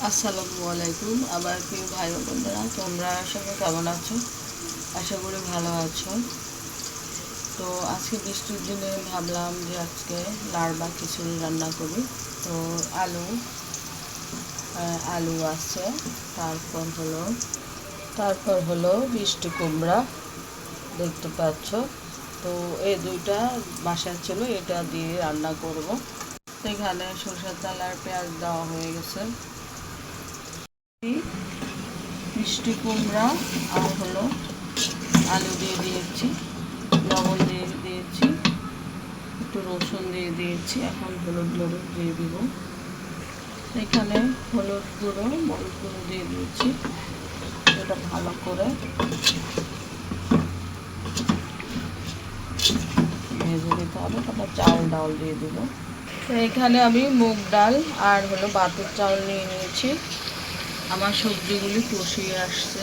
আসসালামু আলাইকুম। আমার প্রিয় ভাই ও বোনেরা, তোমরা সবাই কেমন আছো? আশা করি ভালো আছো। তো আজকে বৃষ্টির দিনে ভাবলাম যে আজকে লাড়বা খিচুড়ি রান্না করি। তো আলু আলু আছে, তারপর হলো মিষ্টি কুমড়া, দেখতে পাচ্ছ। তো এই দুইটা বাসায় ছিল, এটা দিয়ে রান্না করব। এখানে সরষের তেল আর পেঁয়াজ দেওয়া হয়ে গেছে। মিষ্টি কুমড়া আর হলো আলু দিয়ে দিয়েছি, লবণ দিয়ে দিয়েছি, একটু রসুন দিয়ে দিয়েছি। এখন হলুদ মরিচ দিয়ে দিব। এখানে হলুদ গুঁড়ো মরিচ গুঁড়ো দিয়ে দিয়েছি। এটা ভালো করে ভেজে দিতে হবে। তারপর চাউল ডাল দিয়ে দিব। তো এখানে আমি মুগ ডাল আর হলো বাতের চাউল নিয়ে নিয়েছি। আমার সবজিগুলি কষিয়ে আসছে,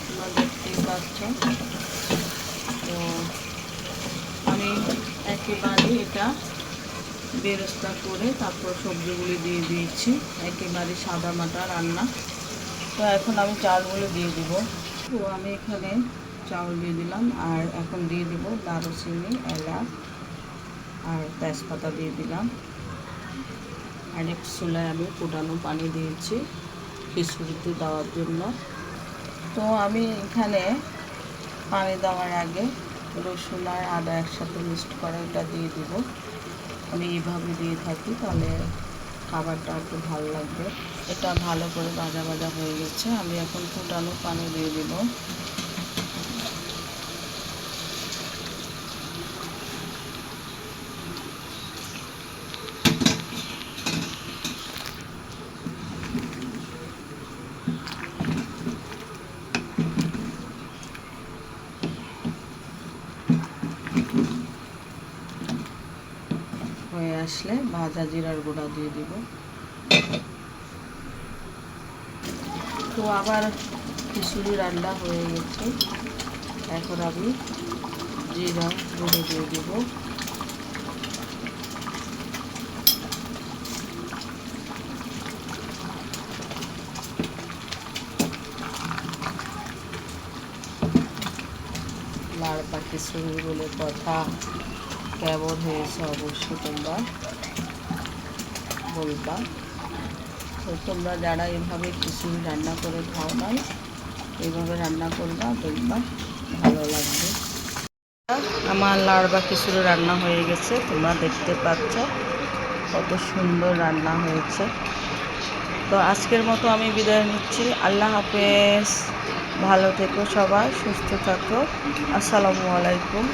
তোমরা দেখতেই পাচ্ছ। তো আমি একেবারে এটা বেরেস্তা করে তারপর সবজিগুলি দিয়ে দিয়েছি। একেবারে সাদা মাটা রান্না। তো এখন আমি চালগুলো দিয়ে দিব। তো আমি এখানে চাউল দিয়ে দিলাম, আর এখন দিয়ে দিব দারুচিনি, এলাচ আর তেজপাতা দিয়ে দিলাম। আর এক চুলায় আমি ফুটানো পানি দিয়েছি খিচুড়িতে দেওয়ার জন্য। তো আমি এখানে পানি দেওয়ার আগে রসুন আর আদা একসাথে মিক্সড করে এটা দিয়ে দিব। আমি এইভাবে দিয়ে থাকি, তাহলে খাবারটা একটু ভালো লাগবে। এটা ভালো করে ভাজা ভাজা হয়ে গেছে। আমি এখন ফুটানো পানি দিয়ে দিব। হয়ে আসলে ভাজা জিরার গুঁড়া দিয়ে দিব। তো আবার খিচুড়ি রান্না হয়ে গেছে। এখন আমি জিরা গুঁড়ো দিয়ে দিব। লাড়বা খিচুড়ি বলে কথা, কেমন হয়েছে অবশ্যই তোমরা বলবা। তো তোমরা যারা এভাবে খিচুড়ি রান্না করে খাও নাই, এইভাবে রান্না করবা, দেখবা ভালো লাগবে। আমার লাড়বা খিচুড়ি রান্না হয়ে গেছে, তোমরা দেখতে পাচ্ছ কত সুন্দর রান্না হয়েছে। তো আজকের মতো আমি বিদায় নিচ্ছি। আল্লাহ হাফেজ। ভালো থেকো সবাই, সুস্থ থাকো। আসসালামু আলাইকুম।